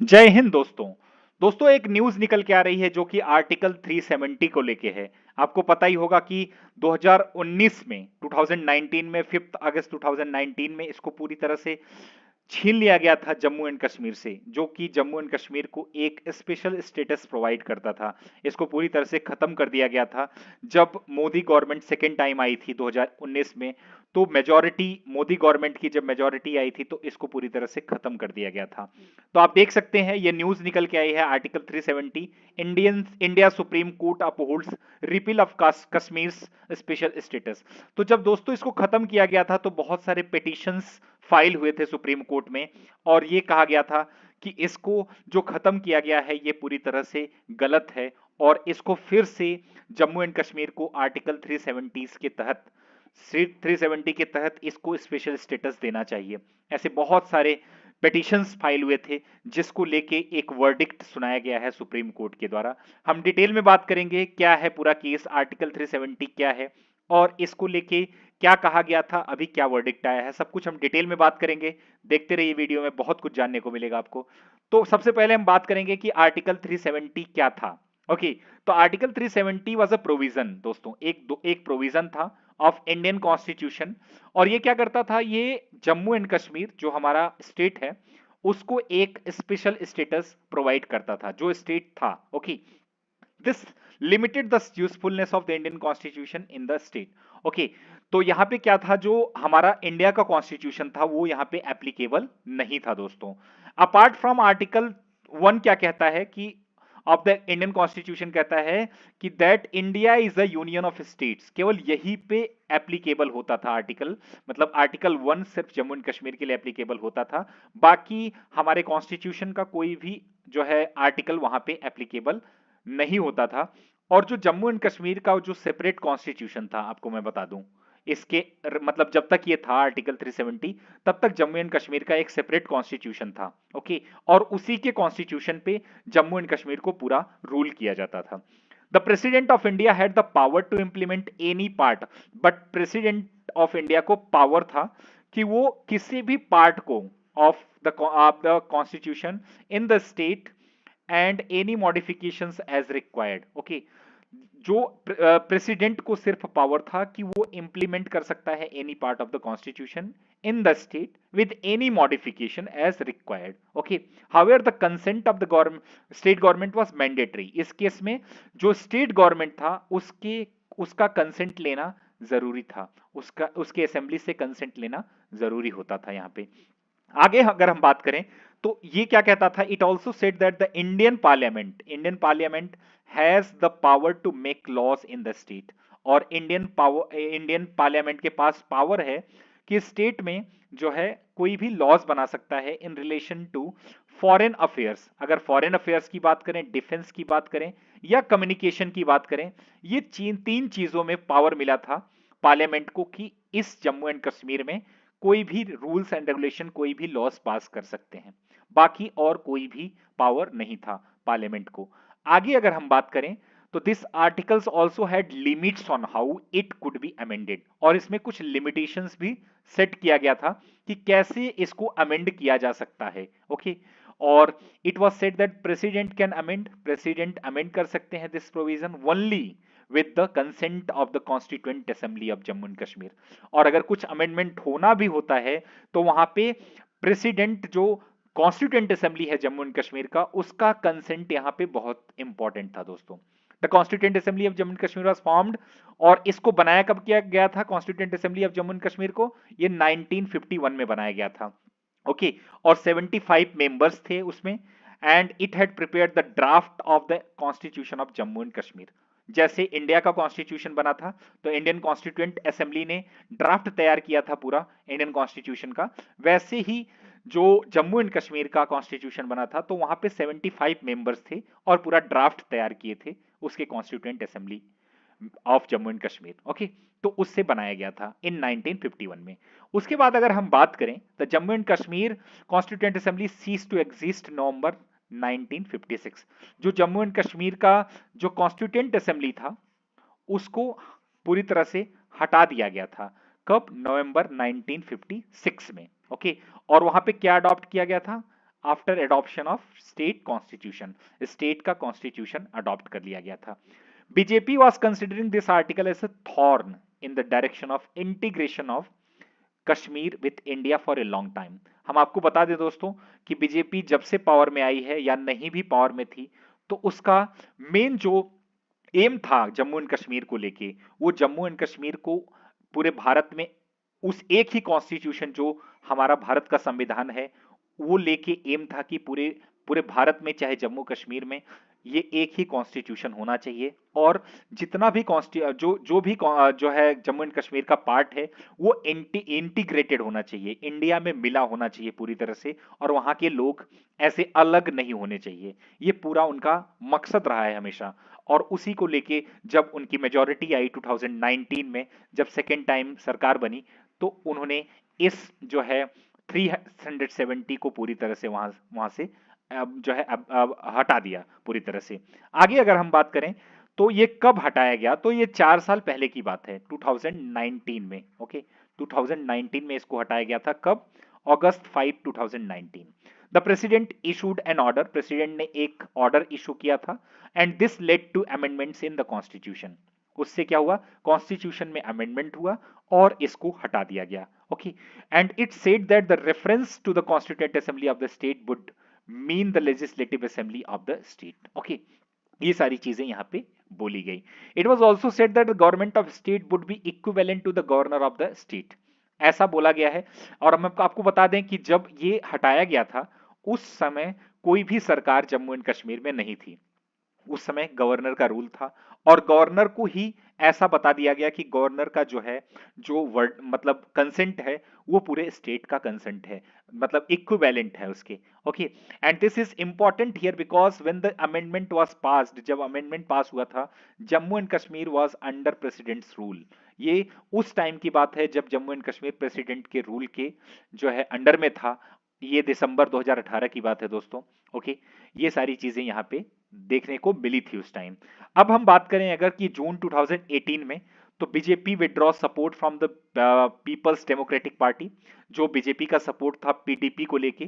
जय हिंद दोस्तों। दोस्तों एक न्यूज निकल के आ रही है जो कि आर्टिकल 370 को लेके है। आपको पता ही होगा कि 2019 में 2019 में 5 अगस्त 2019 में इसको पूरी तरह से छीन लिया गया था जम्मू एंड कश्मीर से, जो कि जम्मू एंड कश्मीर को एक स्पेशल स्टेटस प्रोवाइड करता था। इसको पूरी तरह से खत्म कर दिया गया था जब Modi government second time I थी 2019 में। तो मेजॉरिटी मोदी गवर्नमेंट की जब मेजॉरिटी आई थी तो इसको पूरी तरह से खत्म कर दिया गया था। तो आप देख सकते हैं ये न्यूज निकल के आई है article 370। India supreme court upholds repeal of Kashmir special status. तो जब दोस्तों इसको खत्म किया गया था तो बहुत सारे पिटिशंस फाइल हुए थे सुप्रीम कोर्ट में, और ये कहा गया था कि इसको जो खत्म किया गया है ये पूरी तरह से गलत है, और इसको फिर से जम्मू एंड कश्मीर को आर्टिकल 370 के तहत 370 के तहत इसको स्पेशल स्टेटस देना चाहिए। ऐसे बहुत सारे पिटिशंस फाइल हुए थे जिसको लेके एक वर्डिक्ट सुनाया गया है सुप्रीम कोर्ट के द्वारा। हम डिटेल में बात करेंगे क्या है पूरा केस, आर्टिकल 370 क्या है और इसको लेके क्या कहा गया था, अभी क्या वर्डिक्ट आया है, सब कुछ हम डिटेल में बात करेंगे। देखते रहिए वीडियो में, बहुत कुछ जानने को मिलेगा आपको। तो सबसे पहले हम बात करेंगे कि आर्टिकल 370 क्या था। ओके, तो आर्टिकल 370 वाज अ प्रोविजन दोस्तों, एक प्रोविजन था ऑफ इंडियन कॉन्स्टिट्यूशन। और ये क्या करता था, ये जम्मू एंड कश्मीर जो हमारा स्टेट है उसको एक स्पेशल स्टेटस प्रोवाइड करता था जो स्टेट था। Okay, this limited the usefulness of the Indian constitution in the state. Okay, तो यहां पे क्या था, जो हमारा इंडिया का कॉन्स्टिट्यूशन था वो यहां पे एप्लीकेबल नहीं था दोस्तों। अपार्ट फ्रॉम आर्टिकल 1 क्या कहता है कि ऑफ द इंडियन कॉन्स्टिट्यूशन कहता है कि that India is a union of states, केवल यही पे एप्लीकेबल होता था आर्टिकल, मतलब आर्टिकल 1 सिर्फ जम्मू एंड कश्मीर के लिए एप्लीकेबल होता था। बाकी हमारे कॉन्स्टिट्यूशन का कोई भी जो है आर्टिकल वहां पे एप्लीकेबल नहीं होता था। और जो जम्मू एंड कश्मीर का जो सेपरेट कॉन्स्टिट्यूशन था, आपको मैं बता दूं, इसके मतलब जब तक ये था आर्टिकल 370 तब तक जम्मू एंड कश्मीर का एक सेपरेट कॉन्स्टिट्यूशन था। ओके, और उसी के कॉन्स्टिट्यूशन पे जम्मू एंड कश्मीर को पूरा रूल किया जाता था। The president of India had the power to implement any part, but president of India को पावर था कि वो किसी भी पार्ट को of the constitution in the state and any modifications as required. Okay, जो प्रेसिडेंट को सिर्फ पावर था कि वो इंप्लीमेंट कर सकता है any part of the constitution in the state with any modification as required. Okay, however the consent of the government state government was mandatory. इस केस में जो स्टेट गवर्नमेंट था उसका कंसेंट लेना जरूरी था, उसके असेंबली से कंसेंट लेना जरूरी होता था यहाँ पे। आगे अगर हम बात करें तो ये क्या कहता था, it also said that the Indian parliament has the power to make laws in the state. और इंडियन पार्लियामेंट के पास पावर है कि स्टेट में जो है कोई भी लॉज बना सकता है in relation to foreign affairs. अगर फॉरेन अफेयर्स की बात करें, डिफेंस की बात करें या कम्युनिकेशन की बात करें, ये तीन चीजों में पावर मिला था पार्लियामेंट को कि इस जम्मू एंड कश्मीर में कोई भी रूल्स एंड रेगुलेशन, कोई भी लॉस पास कर सकते हैं। बाकी और कोई भी पावर नहीं था पार्लियामेंट को। आगे अगर हम बात करें तो this articles also had limits on how it could be amended, और इसमें कुछ लिमिटेशंस भी सेट किया गया था कि कैसे इसको अमेंड किया जा सकता है। ओके, और it was said that president amend कर सकते हैं this provision only with the consent of the constituent assembly of Jammu and Kashmir. और अगर कुछ अमेंडमेंट होना भी होता है तो वहां पे प्रेसिडेंट जो कॉन्स्टिट्यूएंट असेंबली है जम्मू एंड कश्मीर का, उसका कंसेंट यहां पे बहुत इंपॉर्टेंट था दोस्तों। The constituent assembly of Jammu and Kashmir was formed, और इसको बनाया कब किया गया था constituent assembly of Jammu and Kashmir को, ये 1951 में बनाया गया था। ओके, और 75 मेंबर्स थे उसमें, and it had prepared the draft of the constitution of Jammu and Kashmir. जैसे इंडिया का कॉन्स्टिट्यूशन बना था तो इंडियन कॉन्स्टिट्यूएंट असेंबली ने ड्राफ्ट तैयार किया था पूरा इंडियन कॉन्स्टिट्यूशन का, वैसे ही जो जम्मू एंड कश्मीर का कॉन्स्टिट्यूशन बना था तो वहां पे 75 मेंबर्स थे और पूरा ड्राफ्ट तैयार किए थे उसके constituent assembly of Jammu and Kashmir. Okay, तो उससे बनाया गया था इन 1951 में। उसके बाद अगर हम बात करें तो Jammu and Kashmir constituent assembly ceased to exist November 1956। जो जम्मू एंड कश्मीर का जो कॉन्स्टिट्यूएंट असेंबली था उसको पूरी तरह से हटा दिया गया था। कब? नवंबर 1956 में। ओके, और वहां पे क्या अडॉप्ट किया गया था? After adoption of state constitution, state का कॉन्स्टिट्यूशन अडॉप्ट कर लिया गया था। BJP was considering this article as a thorn in the direction of integration of Kashmir with India for a long time. हम आपको बता दें दोस्तों कि बीजेपी जब से पावर में आई है या नहीं भी पावर में थी, तो उसका मेन जो एम था जम्मू एंड कश्मीर को लेके, वो जम्मू एंड कश्मीर को पूरे भारत में उस एक ही कॉन्स्टिट्यूशन जो हमारा भारत का संविधान है वो लेके एम था कि पूरे पूरे भारत में चाहे जम्मू कश्मीर में ये एक ही कॉन्स्टिट्यूशन होना चाहिए, और जितना भी जो है जम्मू एंड कश्मीर का पार्ट है वो इंटीग्रेटेड होना चाहिए, इंडिया में मिला होना चाहिए पूरी तरह से, और वहां के लोग ऐसे अलग नहीं होने चाहिए। ये पूरा उनका मकसद रहा है हमेशा, और उसी को लेके जब उनकी मेजॉरिटी आई 2019 में, जब सेकेंड टाइम सरकार बनी, तो उन्होंने इस जो है 370 को पूरी तरह से वहां वहां से जो है अब हटा दिया पूरी तरह से। आगे अगर हम बात करें तो ये कब हटाया गया, तो ये 4 साल पहले की बात है, 2019 में। ओके, 2019 में इसको हटाया गया था। कब? अगस्त 5, 2019। The president issued an order, प्रेसिडेंट ने एक ऑर्डर इशू किया था, and this led to amendments in the constitution. उससे क्या हुआ? कॉन्स्टिट्यूशन में अमेंडमेंट हुआ और इसको हटा दिया गया। Okay, and it said that the reference to the constituent assembly of the state would mean the legislative assembly of the state. Okay, ये सारी चीजें यहां पे बोली गई। It was also said that the government of state would be equivalent to the governor of the state, ऐसा बोला गया है। और हम आपको बता दें कि जब ये हटाया गया था उस समय कोई भी सरकार जम्मू एंड कश्मीर में नहीं थी, उस समय गवर्नर का रूल था, और गवर्नर को ही ऐसा बता दिया गया कि गवर्नर का जो है जो वर्ड मतलब कंसेंट है वो पूरे स्टेट का कंसेंट है, मतलब इक्विवेलेंट है उसके। Okay, and this is important here because when the amendment was passed, जब अमेंडमेंट पास हुआ था, Jammu and Kashmir was under presidents rule. ये उस टाइम की बात है जब जम्मू एंड कश्मीर प्रेसिडेंट के रूल के जो है अंडर में था। ये दिसंबर 2018 की बात है दोस्तों। ओके, ये सारी चीजें यहाँ पे देखने को मिली थी उस टाइम। अब हम बात करें अगर कि जून 2018 में, तो BJP withdraw support from the people's democratic party, जो बीजेपी का सपोर्ट था पीडीपी को लेके,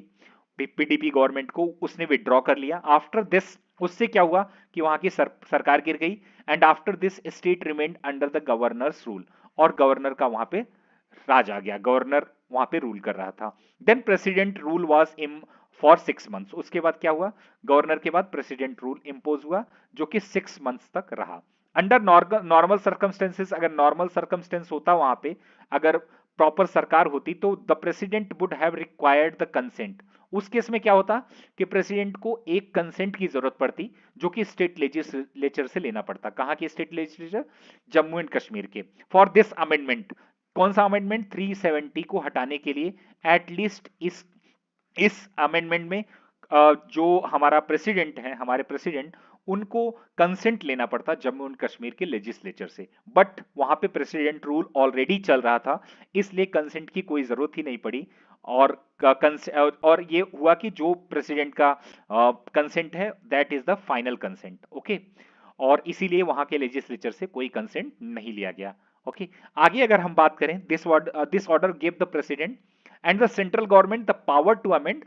पीडीपी गवर्नमेंट को, उसने विड्रॉ कर लिया। आफ्टर दिस, उससे क्या हुआ कि वहां की सरकार गिर गई, and after this state remained under the governors rule, और गवर्नर का वहां पे राज आ गया, गवर्नर वहां पे रूल कर रहा था। देन प्रेसिडेंट रूल वाज इम फॉर 6 मंथ्स, उसके बाद क्या हुआ? गवर्नर के बाद प्रेसिडेंट रूल इंपोज हुआ जो कि 6 मंथ्स तक रहा। अंडर नॉर्मल सर्कमस्टेंसेस, अगर नॉर्मल सर्कमस्टेंस होता वहां पे, अगर प्रॉपर सरकार होती, तो the president would have required the consent. उस केस में क्या होता कि प्रेसिडेंट को एक कंसेंट की जरूरत पड़ती, जो कि स्टेट लेजिस्लेचर से लेना पड़ता। कहां की state legislature? Jammu and Kashmir के। फॉर दिस अमेंडमेंट, कौन सा अमेंडमेंट? 370 को हटाने के लिए एटलीस्ट इस अमेंडमेंट में जो हमारा प्रेसिडेंट है, हमारे प्रेसिडेंट, उनको कंसेंट लेना पड़ता जम्मू एंड कश्मीर के लेजिस्लेचर से, बट वहां पे प्रेसिडेंट रूल ऑलरेडी चल रहा था, इसलिए कंसेंट की कोई जरूरत ही नहीं पड़ी। और और ये हुआ कि जो प्रेसिडेंट का कंसेंट है that is the final consent. Okay, और इसीलिए वहां के लेजिस्लेचर से कोई कंसेंट नहीं लिया गया। ओके, आगे अगर हम बात करें, this order give the president and the central government the power to amend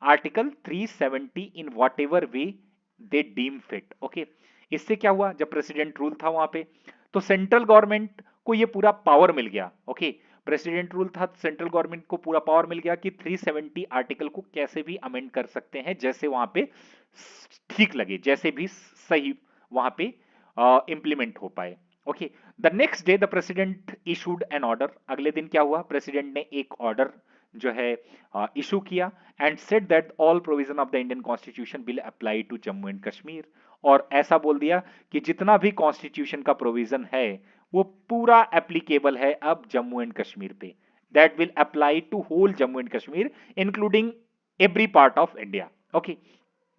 article 370 in whatever way they deem fit। Okay, इससे क्या हुआ? जब प्रेसिडेंट रूल था वहां पे, तो सेंट्रल गवर्नमेंट को ये पूरा पावर मिल गया। ओके, प्रेसिडेंट रूल था, सेंट्रल गवर्नमेंट को पूरा पावर मिल गया कि 370 आर्टिकल को कैसे भी अमेंड कर सकते हैं, जैसे वहां पे ठीक लगे, जैसे भी सही वहां पे इंप्लीमेंट हो पाए। Okay, the next day the president issued an order, अगले दिन क्या हुआ? प्रेसिडेंट ने एक ऑर्डर जो है इशू किया, and said that all provision of the Indian constitution will apply to Jammu and Kashmir, और ऐसा बोल दिया कि जितना भी कॉन्स्टिट्यूशन का प्रोविजन है वो पूरा एप्लीकेबल है अब जम्मू एंड कश्मीर पे, that will apply to whole Jammu and Kashmir including every part of India. Okay,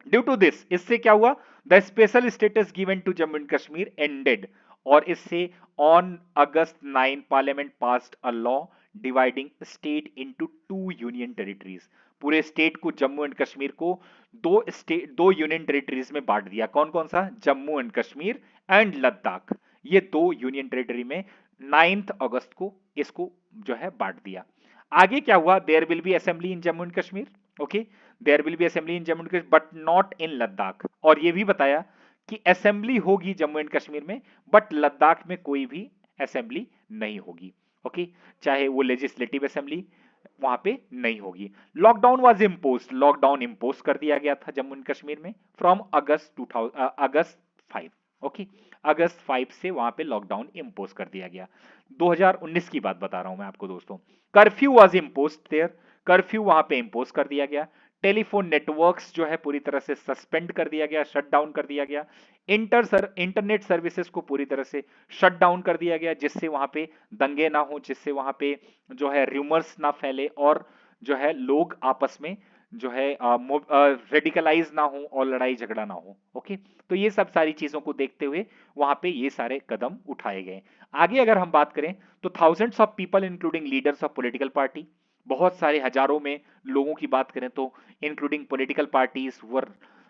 due to this, इससे क्या हुआ? The special status given to Jammu and Kashmir ended, और इससे on August 9 parliament passed a law dividing state into 2 union territories. पूरे state को, Jammu and Kashmir को दो union territories में बांट दिया। कौन कौन सा? जम्मू एंड कश्मीर एंड लद्दाख, ये 2 यूनियन टेरिटरी में 9 अगस्त को इसको जो है बांट दिया। आगे क्या हुआ? There will be assembly in Jammu and Kashmir. Okay, there will be assembly in Jammu and Kashmir but not in Ladakh. और ये भी बताया कि असेंबली होगी जम्मू एंड कश्मीर में, बट लद्दाख में कोई भी असेंबली नहीं होगी। ओके, चाहे वो लेजिस्लेटिव असेंबली वहां पे नहीं होगी। Lockdown was impose, lockdown impose कर दिया गया था जम्मू एंड कश्मीर में फ्रॉम अगस्त 5। ओके, अगस्त 5 से वहां पे लॉकडाउन इम्पोज कर दिया गया। 2019 की बात बता रहा हूं मैं आपको दोस्तों। Curfew was impose there, curfew वहां पे इम्पोज कर दिया गया। टेलीफोन नेटवर्क्स जो है पूरी तरह से सस्पेंड कर दिया गया, शट डाउन कर दिया गया। इंटरनेट सर्विसेज को पूरी तरह से शट डाउन कर दिया गया, जिससे वहां पे दंगे ना हो, जिससे वहां पे जो है रूमर्स ना फैले और जो है लोग आपस में जो है रेडिकलाइज ना हो और लड़ाई झगड़ा ना हो। ओके, तो ये सब सारी चीजों को देखते हुए वहां पे ये सारे कदम उठाए गए। आगे अगर हम बात करें तो thousands of people including leaders of political party, बहुत सारे हजारों में लोगों की बात करें तो including political parties were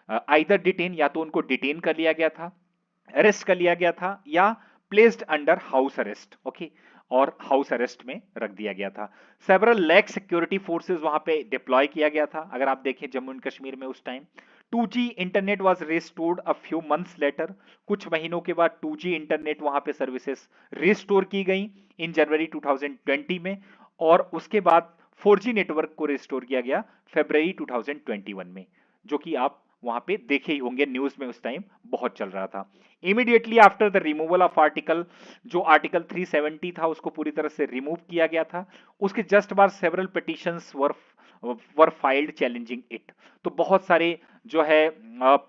either detain, या तो उनको डिटेन कर लिया गया था, अरेस्ट कर लिया गया था, या placed under house arrest. Okay, और हाउस अरेस्ट में रख दिया गया था। सेवरल लैक सिक्योरिटी फोर्सेस वहां पे डिप्लॉय किया गया था। अगर आप देखें जम्मू एंड कश्मीर में उस time 2G internet was restored a few months later, कुछ महीनों के बाद 2G इंटरनेट वहां पे सर्विसेज रिस्टोर की गई इन जनवरी 2020 में, और उसके बाद 4G नेटवर्क को रिस्टोर किया गया फरवरी 2021 में, जो कि आप वहां पे देखे ही होंगे, न्यूज में उस टाइम बहुत चल रहा था। Immediately after the removal of article, जो आर्टिकल 370 था उसको पूरी तरह से रिमूव किया गया था। उसके जस्ट बाद several petitions were filed challenging it. तो बहुत सारे जो है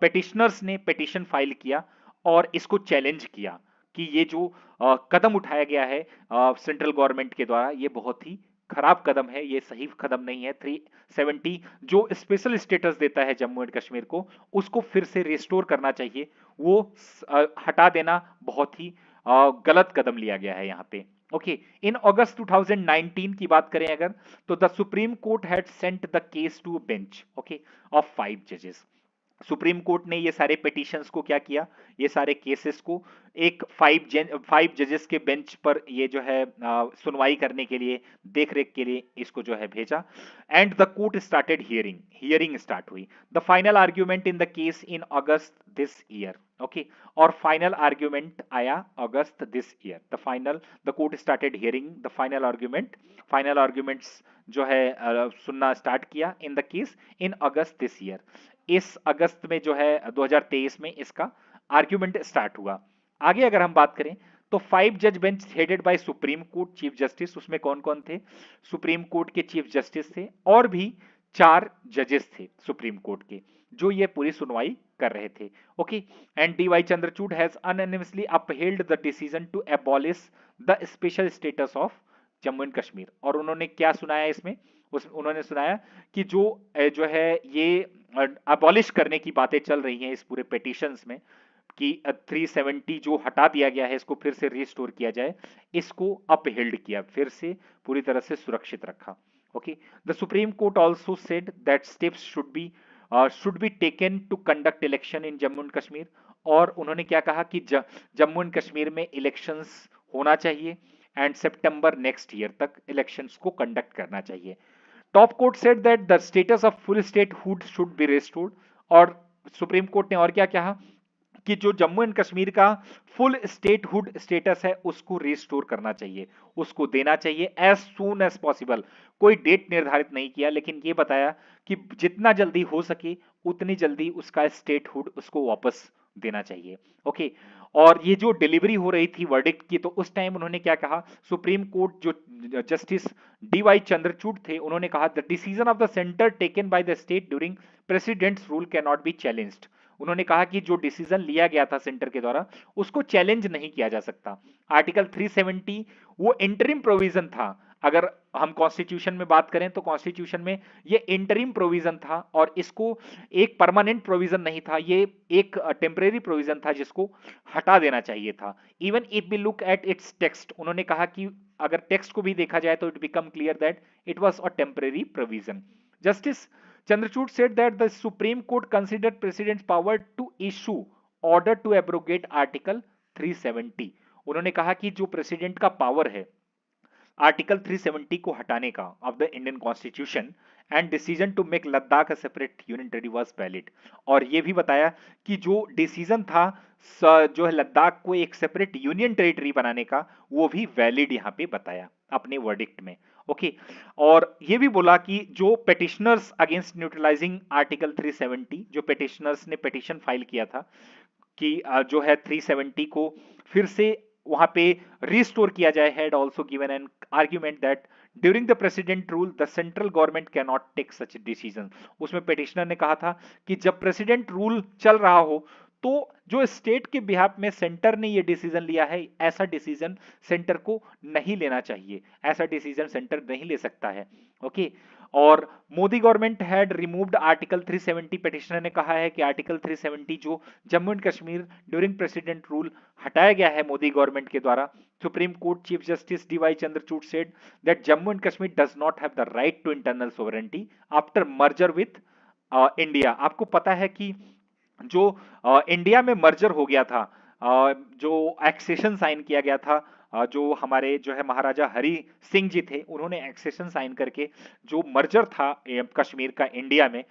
पिटिशनर्स ने पिटिशन फाइल किया और इसको चैलेंज किया कि ये जो कदम उठाया गया है सेंट्रल गवर्नमेंट के द्वारा, ये बहुत ही खराब कदम है, ये सही कदम नहीं है। 370 जो स्पेशल स्टेटस देता है जम्मू एंड कश्मीर को, उसको फिर से रिस्टोर करना चाहिए, वो हटा देना बहुत ही गलत कदम लिया गया है यहाँ पे। ओके, इन अगस्त 2019 की बात करें अगर, तो the supreme court had sent the case to bench okay of 5 जजेस। सुप्रीम कोर्ट ने ये सारे पिटिशंस को क्या किया, ये सारे केसेस को एक 5 जजेस के बेंच पर ये जो है सुनवाई करने के लिए, देख रेख के लिए इसको जो है भेजा। And the court started hearing, hearing start हुई। The final argument in the case in August this year. Okay, और फाइनल आर्ग्यूमेंट आया August this year. The court started hearing the final argument, final arguments जो है सुनना start किया in the case in August this year. इस अगस्त में जो है 2023 में इसका आर्ग्यूमेंट स्टार्ट हुआ। आगे अगर हम बात करें तो 5 जज bench headed by supreme court chief justice, उसमें कौन कौन थे, सुप्रीम कोर्ट के चीफ जस्टिस थे और भी 4 जजेस थे सुप्रीम कोर्ट के, जो ये पूरी सुनवाई कर रहे थे। Okay, and DY Chandrachud has unanimously upheld the decision to abolish the special status of Jammu and Kashmir. और उन्होंने क्या सुनाया इसमें, उन्होंने सुनाया कि जो है ये अबॉलिश करने की बातें चल रही हैं इस पूरे पिटिशंस में, कि 370 जो हटा दिया गया है इसको फिर से रिस्टोर किया जाए, इसको अपहेल्ड किया, फिर से पूरी तरह से सुरक्षित रखा। Okay, the supreme court also said that steps should be taken to conduct election in Jammu and Kashmir. और उन्होंने क्या कहा कि जम्मू एंड कश्मीर में इलेक्शंस होना चाहिए एंड सितंबर नेक्स्ट ईयर तक इलेक्शंस को कंडक्ट करना चाहिए। Top court said that the status of full statehood should be restored. और सुप्रीम कोर्ट ने और क्या कहा कि जो जम्मू एंड कश्मीर का फुल स्टेटहुड स्टेटस है उसको रिस्टोर करना चाहिए, उसको देना चाहिए एज सून एज पॉसिबल। कोई डेट निर्धारित नहीं किया, लेकिन ये बताया कि जितना जल्दी हो सके उतनी जल्दी उसका स्टेटहुड उसको वापस देना चाहिए। ओके, और ये जो डिलीवरी हो रही थी वर्डिक्ट की, तो उस टाइम उन्होंने क्या कहा, सुप्रीम कोर्ट जो जस्टिस DY चंद्रचूड़ थे, उन्होंने कहा the decision of the centre taken by the state during presidents rule can not be challenged. उन्होंने कहा कि जो डिसीजन लिया गया था सेंटर के द्वारा उसको चैलेंज नहीं किया जा सकता। आर्टिकल 370 वो इंटरिम प्रोविजन था। अगर हम कॉन्स्टिट्यूशन में बात करें तो कॉन्स्टिट्यूशन में ये इंटरिम प्रोविजन था और इसको एक परमानेंट प्रोविजन नहीं था, ये एक टेम्परेरी प्रोविजन था जिसको हटा देना चाहिए था। Even if we look at its text, उन्होंने कहा कि अगर टेक्स्ट को भी देखा जाए तो it become clear that it was a temporary provision. Justice Chandrachud said that the Supreme Court considered President's power to issue order to abrogate Article 370। उन्होंने कहा कि जो प्रेसिडेंट का पावर है आर्टिकल 370 को हटाने का of the Indian constitution and decision to make Ladakh a separate union territory was valid. और ये भी बताया कि जो डिसीजन था जो है लद्दाख को एक सेपरेट यूनियन टेरिटरी बनाने का, वो भी वैलिड यहाँ पे बताया अपने वर्डिक्ट में। ओके, और ये भी बोला कि जो पेटिशनर्स अगेंस्ट न्यूट्रलाइजिंग आर्टिकल 370, जो पेटिशनर्स ने पेटिशन फाइल किया था कि जो है 370 को फिर से वहां पे रिस्टोर किया जाए, had also given an argument that during the president rule the central government can not take such decision. उसमें पेटिशनर ने कहा था कि जब प्रेसिडेंट रूल चल रहा हो तो जो स्टेट के बिहाफ में सेंटर ने ये डिसीजन लिया है, ऐसा डिसीजन सेंटर को नहीं लेना चाहिए, ऐसा डिसीजन सेंटर नहीं ले सकता है। ओके, और Modi government had removed article 370। Petitioner ने कहा है कि आर्टिकल 370 जो Jammu and Kashmir during president rule हटाया गया है मोदी गवर्नमेंट के द्वारा। Supreme court chief justice DY Chandrachud said that Jammu and Kashmir does not have the right to internal sovereignty after merger with India. आपको पता है कि जो इंडिया में मर्जर हो गया था, जो एक्सेशन साइन किया गया था, जो हमारे जो है महाराजा हरि सिंह जी थे, उन्होंने एक्सेशन साइन करके जो मर्जर था कश्मीर का इंडिया में,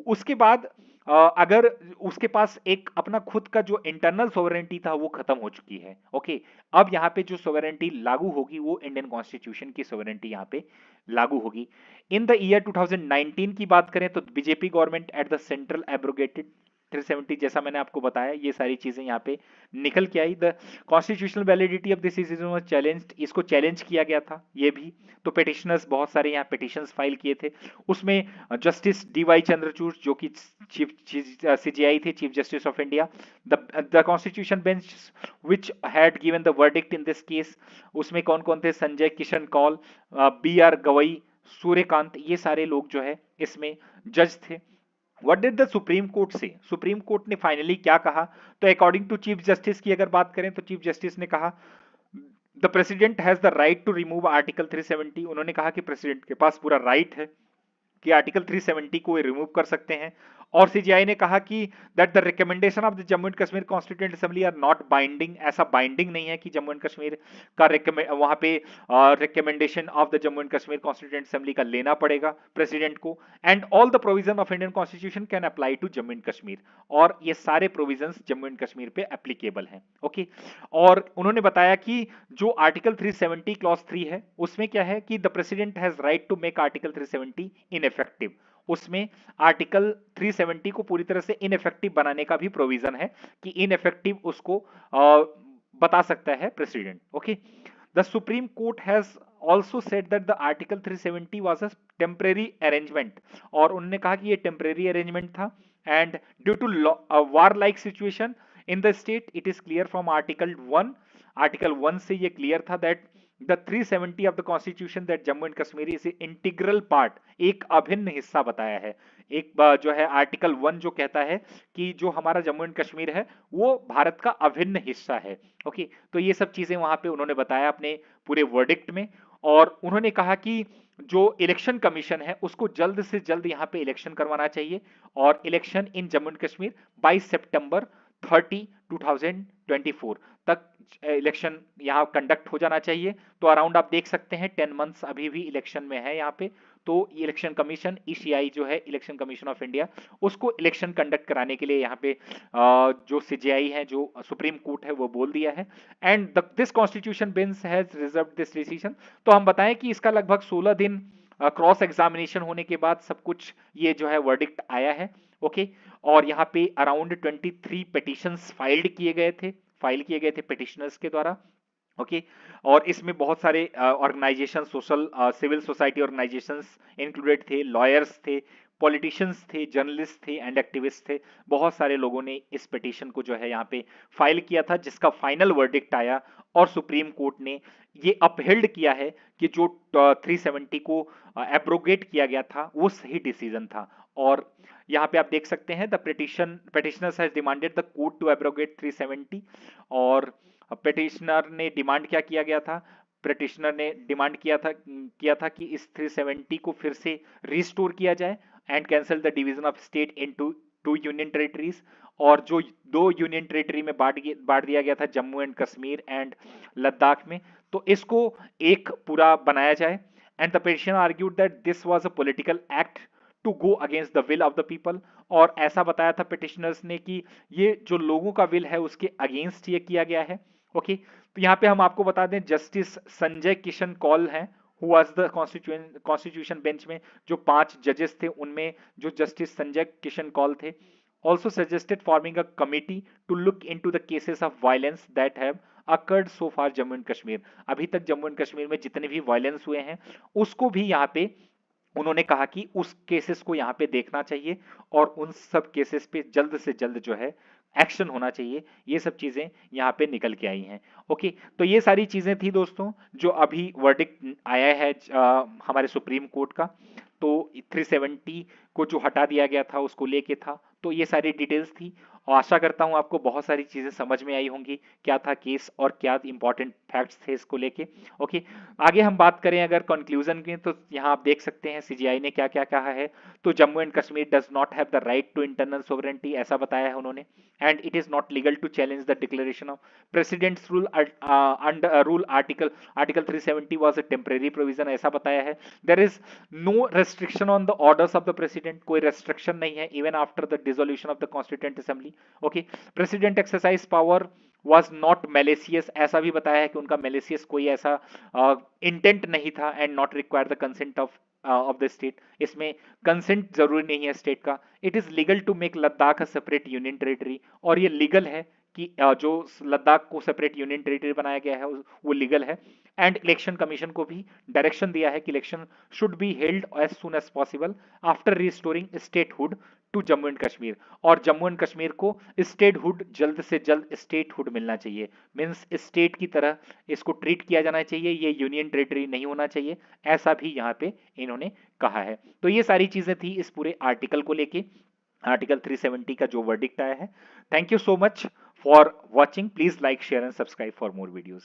उसके बाद अगर उसके पास एक अपना खुद का जो इंटरनल सोवरेनिटी था वो खत्म हो चुकी है। ओके, अब यहाँ पे जो सोवरेनिटी लागू होगी वो इंडियन कॉन्स्टिट्यूशन की सोवरेनिटी यहाँ पे लागू होगी। इन द ईयर 2019 की बात करें तो BJP government at the central abrogated 370, जैसा मैंने आपको बताया ये सारी चीजें यहाँ पे निकल के आई। The constitutional validity of this decision was challenged, इसको चैलेंज किया गया था ये भी। तो पिटिशनर्स बहुत सारे यहाँ पिटिशंस फाइल किए थे, उसमें जस्टिस डीवाई चंद्रचूड़ जो कि चीफ सीजीआई थे, chief justice of India, the constitution bench which had given the verdict in this case, उसमें कौन कौन थे? संजय किशन कौल, बी आर गवई, सूर्यकांत, ये सारे लोग जो है इसमें जज थे। What did the supreme court से? सुप्रीम कोर्ट ने फाइनली क्या कहा? तो अकॉर्डिंग टू चीफ जस्टिस की अगर बात करें तो चीफ जस्टिस ने कहा the president has the right to remove article 370। उन्होंने कहा कि प्रेसिडेंट के पास पूरा राइट है कि आर्टिकल 370 को रिमूव कर सकते हैं। और सीजीआई ने कहा कि that the recommendation of the Jammu and Kashmir constituent assembly are not binding, ऐसा बाइंडिंग नहीं है कि जम्मू एंड कश्मीर का वहां पे recommendation of the Jammu and Kashmir constituent assembly का लेना पड़ेगा प्रेसिडेंट को। And all the provision of Indian constitution can apply to Jammu and Kashmir, और ये सारे प्रोविजन जम्मू एंड कश्मीर पे एप्लीकेबल हैं। ओके, और उन्होंने बताया कि जो आर्टिकल 370 क्लॉज 3 है उसमें क्या है कि the president has right to make article 370 ineffective. उसमें आर्टिकल 370 को पूरी तरह से इनइफेक्टिव बनाने का भी प्रोविजन है कि इनइफेक्टिव उसको बता सकता है president. Okay, the supreme court has also said that the article 370 was a temporary arrangement, और उन्होंने कहा कि ये टेम्परेरी अरेंजमेंट था and due to war like situation in the state it is clear from article 1। Article 1 से ये clear था that the 370 of the constitution that Jammu and Kashmir is integral part, एक अभिन्न हिस्सा बताया है। एक जो है आर्टिकल 1 जो कहता है कि जो हमारा जम्मू एंड कश्मीर है वो भारत का अभिन्न हिस्सा है। ओके, तो ये सब चीजें वहां पे उन्होंने बताया अपने पूरे वर्डिक्ट में। और उन्होंने कहा कि जो इलेक्शन कमीशन है उसको जल्द से जल्द यहाँ पे इलेक्शन करवाना चाहिए, और election in Jammu and Kashmir 22 सितंबर 2024 तक इलेक्शन यहाँ कंडक्ट हो जाना चाहिए। तो अराउंड आप देख सकते हैं 10 मंथ्स अभी भी इलेक्शन में है यहाँ पे। तो इलेक्शन कमीशन ईसीआई जो है इलेक्शन कमीशन ऑफ इंडिया, उसको इलेक्शन कंडक्ट कराने के लिए यहाँ पे जो सीजीआई है, जो सुप्रीम कोर्ट है, वो बोल दिया है। And this constitution bench has reserved this decision. तो हम बताएं कि इसका लगभग 16 दिन क्रॉस एग्जामिनेशन होने के बाद सब कुछ ये जो है वर्डिक्ट आया है। ओके, और यहाँ पे अराउंड 23 पिटिशंस फाइल किए गए थे पिटिशनर्स के द्वारा। ओके, और इसमें बहुत सारे organisation, social civil society organisations included थे, लॉयर्स थे, पॉलिटिशियंस थे, जर्नलिस्ट थे एंड एक्टिविस्ट थे। बहुत सारे लोगों ने इस पिटीशन को जो है यहाँ पे फाइल किया था, जिसका फाइनल वर्डिक्ट आया और सुप्रीम कोर्ट ने ये अपहेल्ड किया है कि जो 370 को एब्रोगेट किया गया था वो सही डिसीजन था। और यहाँ पे आप देख सकते हैं the petitioners has demanded the court to abrogate 370। और पिटिशनर ने डिमांड क्या किया गया था? पिटिशनर ने डिमांड किया था कि इस 370 को फिर से रिस्टोर किया जाए and cancel the division of state into 2 union territories, और जो 2 यूनियन टेरिटरी में बांट दिया गया था, जम्मू एंड कश्मीर एंड लद्दाख में, तो इसको एक पूरा बनाया जाए। And the petitioner argued that this was a political act to go against the will of the people, और ऐसा बताया था पिटिशनर्स ने कि ये जो लोगों का विल है उसके अगेंस्ट ये किया गया है। ओके, तो यहाँ पे हम आपको बता दें जस्टिस संजय किशन कौल हैं, who was the constitution bench में जो 5 जजेस थे उनमें जो जस्टिस संजय किशन कौल थे, also suggested forming a committee to look into the cases of violence that have occurred so far Jammu and Kashmir. अभी तक जम्मू एंड कश्मीर में जितने भी वायलेंस हुए हैं उसको भी यहाँ पे उन्होंने कहा कि उस केसेस को यहाँ पे देखना चाहिए और उन सब केसेस पे जल्द से जल्द जो है एक्शन होना चाहिए। ये सब चीजें यहाँ पे निकल के आई हैं। ओके, तो ये सारी चीजें थी दोस्तों जो अभी वर्डिक्ट आया है हमारे सुप्रीम कोर्ट का। तो 370 को जो हटा दिया गया था उसको लेके था। तो ये सारी डिटेल्स थी और आशा करता हूँ आपको बहुत सारी चीजें समझ में आई होंगी, क्या था केस और क्या इंपॉर्टेंट फैक्ट्स थे इसको लेके। ओके, आगे हम बात करें अगर कंक्लूजन की, तो यहाँ आप देख सकते हैं सीजीआई ने क्या क्या कहा है। तो Jammu and Kashmir does not have the right to internal sovereignty, ऐसा बताया है उन्होंने, and it is not legal to challenge the declaration of president's rule rule article 370 was a temporary provision, ऐसा बताया है। There is no restriction on the orders of the president, कोई restriction नहीं है even after the dissolution of the constituent assembly. Okay, president exercise power was not malicious, ऐसा भी बताया है कि उनका malicious कोई ऐसा इंटेंट नहीं था, and not require the consent of the state, इसमें कंसेंट जरूरी नहीं है स्टेट का। It is legal to make Ladakh a separate union territory, और ये लीगल है कि जो लद्दाख को सेपरेट यूनियन टेरिटरी बनाया गया है वो लीगल है। एंड इलेक्शन कमीशन को भी डायरेक्शन दिया है कि election should be held as soon as possible after restoring statehood to Jammu and Kashmir, और जम्मू एंड कश्मीर को स्टेटहुड जल्द से जल्द स्टेटहुड मिलना चाहिए, मींस स्टेट की तरह इसको ट्रीट किया जाना चाहिए, ये यूनियन टेरिटरी नहीं होना चाहिए, ऐसा भी यहाँ पे इन्होंने कहा है। तो ये सारी चीजें थी इस पूरे आर्टिकल को लेके, आर्टिकल 370 का जो वर्डिक्ट आया है। Thank you so much for watching, please like share and subscribe for more videos.